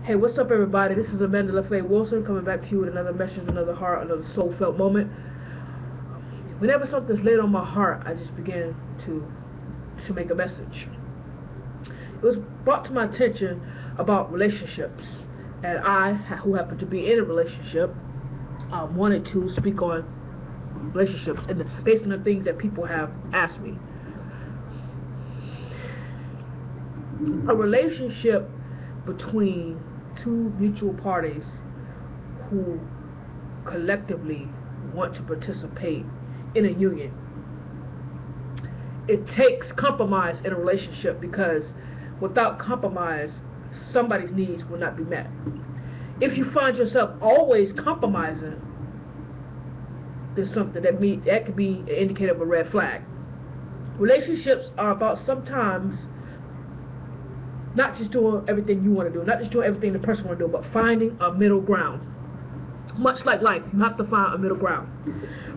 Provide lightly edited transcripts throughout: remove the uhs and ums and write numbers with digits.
Hey, what's up, everybody? This is Amanda LaFay Wilson coming back to you with another message, another heart, another soul-felt moment. Whenever something's laid on my heart, I just begin to make a message. It was brought to my attention about relationships, and I, who happen to be in a relationship, wanted to speak on relationships and based on the things that people have asked me. A relationship between two mutual parties who collectively want to participate in a union. It takes compromise in a relationship, because without compromise, somebody's needs will not be met. If you find yourself always compromising, there's something that could be an indicator of a red flag. Relationships are about sometimes not just doing everything you want to do, not just doing everything the person want to do, but finding a middle ground. Much like life, you have to find a middle ground.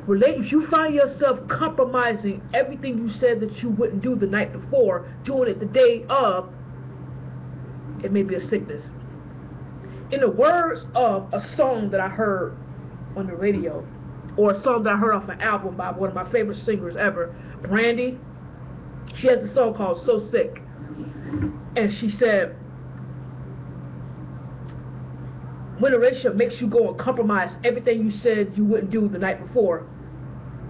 If you find yourself compromising everything you said that you wouldn't do the night before, doing it the day of, it may be a sickness. In the words of a song that I heard on the radio, or a song that I heard off an album by one of my favorite singers ever, Brandy, she has a song called So Sick. And she said, when a relationship makes you go and compromise everything you said you wouldn't do the night before,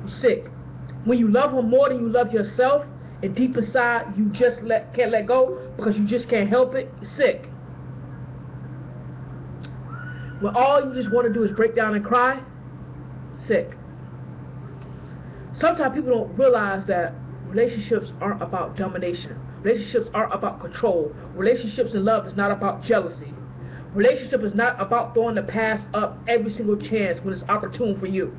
you're sick. When you love them more than you love yourself, and deep inside you just can't let go because you just can't help it, you're sick. When all you just want to do is break down and cry, sick. Sometimes people don't realize that relationships aren't about domination. Relationships aren't about control. Relationships and love is not about jealousy. Relationship is not about throwing the past up every single chance when it's opportune for you.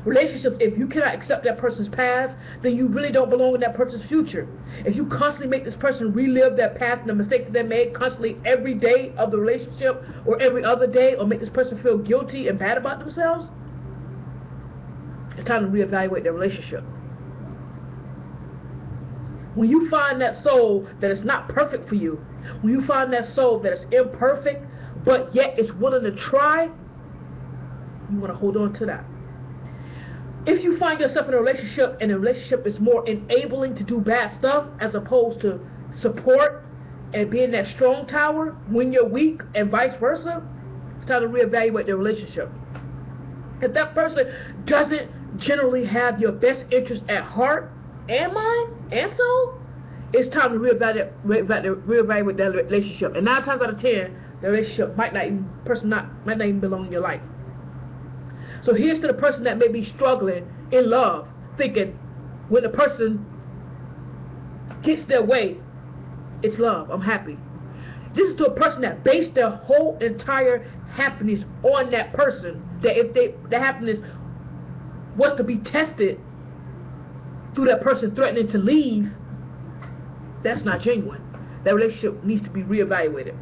Relationships, if you cannot accept that person's past, then you really don't belong in that person's future. If you constantly make this person relive their past and the mistake that they made constantly every day of the relationship or every other day, or make this person feel guilty and bad about themselves, it's time to reevaluate their relationship. When you find that soul that is not perfect for you, when you find that soul that is imperfect, but yet is willing to try, you want to hold on to that. If you find yourself in a relationship and the relationship is more enabling to do bad stuff as opposed to support and being that strong tower when you're weak and vice versa, it's time to reevaluate the relationship. If that person doesn't generally have your best interest at heart and mind and soul, it's time to reevaluate that relationship. And 9 times out of 10, the relationship might not even belong in your life. So here's to the person that may be struggling in love, thinking when the person gets their way, it's love, I'm happy. This is to a person that based their whole entire happiness on that person, that if the happiness was to be tested through that person threatening to leave, that's not genuine. That relationship needs to be reevaluated.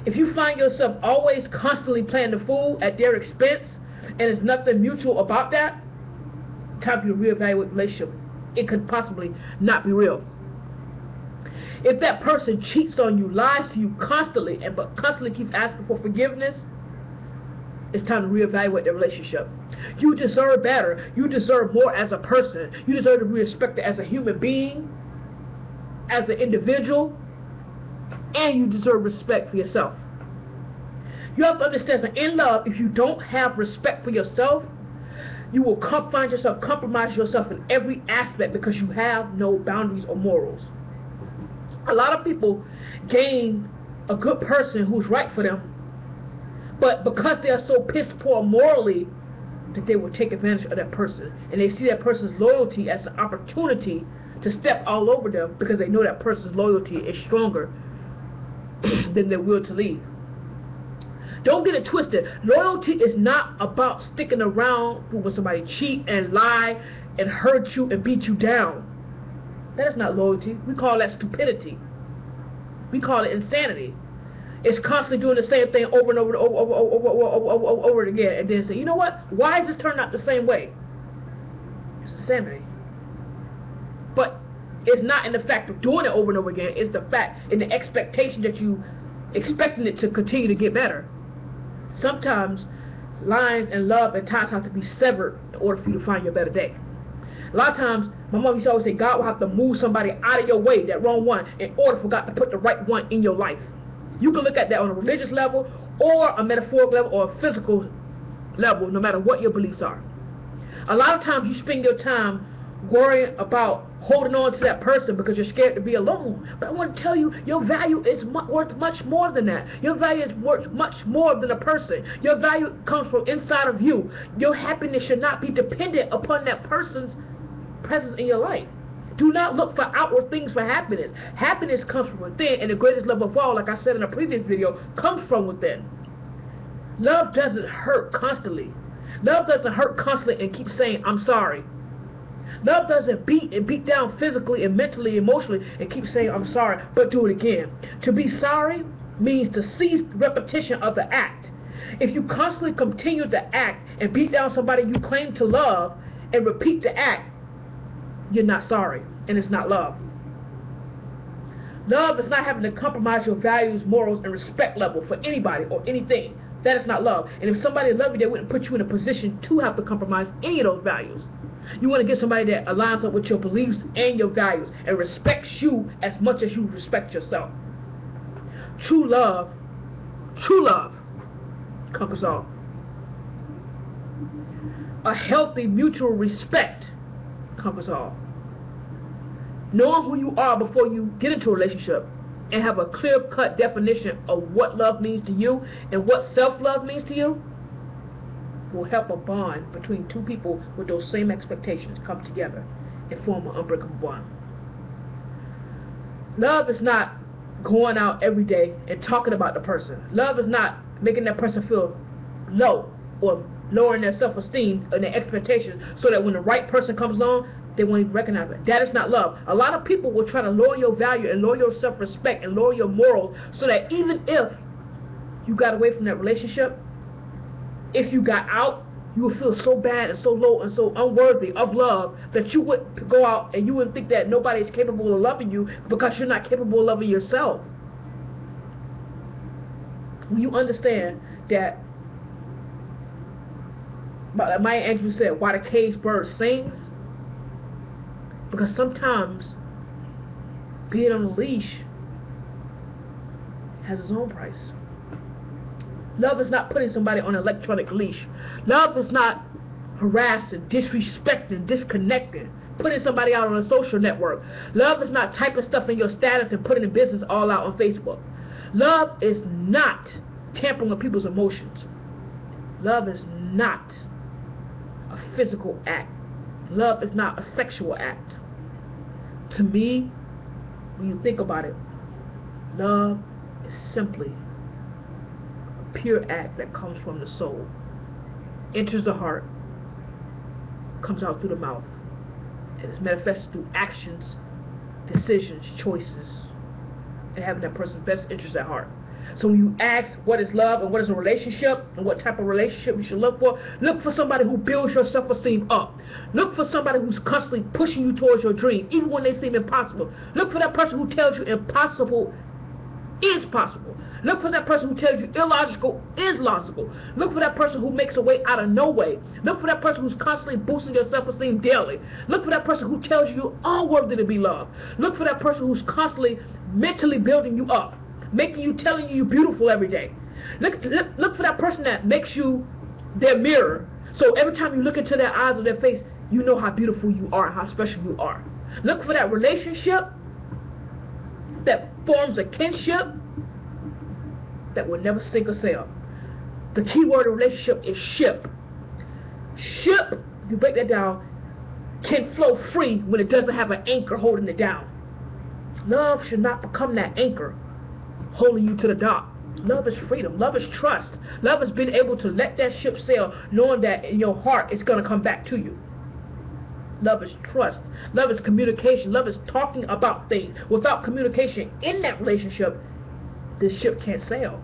If you find yourself always constantly playing the fool at their expense and there's nothing mutual about that, time for you to reevaluate the relationship. It could possibly not be real. If that person cheats on you, lies to you constantly, but constantly keeps asking for forgiveness, it's time to reevaluate the relationship. You deserve better. You deserve more as a person. You deserve to be respected as a human being, as an individual, and you deserve respect for yourself. You have to understand that in love, if you don't have respect for yourself, you will find yourself compromise yourself in every aspect because you have no boundaries or morals. A lot of people gain a good person who's right for them, but because they are so piss poor morally, that they will take advantage of that person, and they see that person's loyalty as an opportunity to step all over them because they know that person's loyalty is stronger than their will to leave. Don't get it twisted. Loyalty is not about sticking around when somebody cheat and lie and hurt you and beat you down. That is not loyalty. We call that stupidity. We call it insanity. It's constantly doing the same thing over and over again, and then say, you know what? Why is this turning out the same way? It's insanity. But it's not in the fact of doing it over and over again. It's the fact in the expectation that you expecting it to continue to get better. Sometimes lines and love and ties have to be severed in order for you to find your better day. A lot of times, my mom used to always say, God will have to move somebody out of your way, that wrong one, in order for God to put the right one in your life. You can look at that on a religious level, or a metaphorical level, or a physical level, no matter what your beliefs are. A lot of times you spend your time worrying about holding on to that person because you're scared to be alone. But I want to tell you, your value is worth much more than that. Your value is worth much more than a person. Your value comes from inside of you. Your happiness should not be dependent upon that person's presence in your life. Do not look for outward things for happiness. Happiness comes from within, and the greatest love of all, like I said in a previous video, comes from within. Love doesn't hurt constantly. Love doesn't hurt constantly and keep saying, I'm sorry. Love doesn't beat down physically and mentally, emotionally, and keep saying, I'm sorry, but do it again. To be sorry means to cease repetition of the act. If you constantly continue to act and beat down somebody you claim to love and repeat the act, you're not sorry, and it's not love. Love is not having to compromise your values, morals, and respect level for anybody or anything. That is not love. And if somebody loved you, they wouldn't put you in a position to have to compromise any of those values. You want to get somebody that aligns up with your beliefs and your values and respects you as much as you respect yourself. True love conquers all. A healthy mutual respect conquers all. Knowing who you are before you get into a relationship and have a clear-cut definition of what love means to you and what self-love means to you will help a bond between two people with those same expectations come together and form an unbreakable bond. Love is not going out every day and talking about the person. Love is not making that person feel low or lowering their self-esteem and their expectations so that when the right person comes along, they won't even recognize it. That is not love. A lot of people will try to lower your value and lower your self-respect and lower your morals so that even if you got away from that relationship, if you got out, you would feel so bad and so low and so unworthy of love that you would go out and you wouldn't think that nobody is capable of loving you because you're not capable of loving yourself. When you understand that, like Maya Angelou said, why the caged bird sings, because sometimes being on a leash has its own price. Love is not putting somebody on an electronic leash. Love is not harassing, disrespecting, disconnecting, putting somebody out on a social network. Love is not typing stuff in your status and putting in business all out on Facebook. Love is not tampering with people's emotions. Love is not a physical act. Love is not a sexual act. To me, when you think about it, love is simply a pure act that comes from the soul, enters the heart, comes out through the mouth, and is manifested through actions, decisions, choices, and having that person's best interest at heart. So when you ask what is love and what is a relationship and what type of relationship you should look for somebody who builds your self-esteem up. Look for somebody who's constantly pushing you towards your dream, even when they seem impossible. Look for that person who tells you impossible is possible. Look for that person who tells you illogical is logical. Look for that person who makes a way out of no way. Look for that person who's constantly boosting your self-esteem daily. Look for that person who tells you you're all worthy to be loved. Look for that person who's constantly mentally building you up, telling you you're beautiful every day. Look for that person that makes you their mirror. So every time you look into their eyes or their face, you know how beautiful you are and how special you are. Look for that relationship that forms a kinship that will never sink or sail. The key word of relationship is ship. Ship, if you break that down, can flow free when it doesn't have an anchor holding it down. Love should not become that anchor holding you to the dock. Love is freedom. Love is trust. Love is being able to let that ship sail, knowing that in your heart it's going to come back to you. Love is trust. Love is communication. Love is talking about things. Without communication in that relationship, this ship can't sail.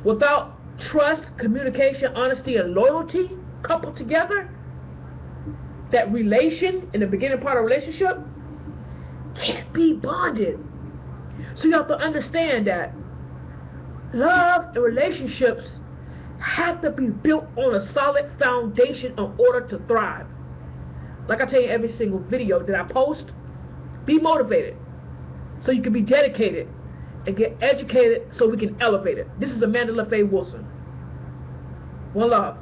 Without trust, communication, honesty, and loyalty coupled together, that relation in the beginning part of a relationship can't be bonded. So you have to understand that Love and relationships have to be built on a solid foundation in order to thrive. Like I tell you in every single video that I post, be motivated so you can be dedicated, and get educated so we can elevate it. This is Amanda LaFaye Wilson. One love.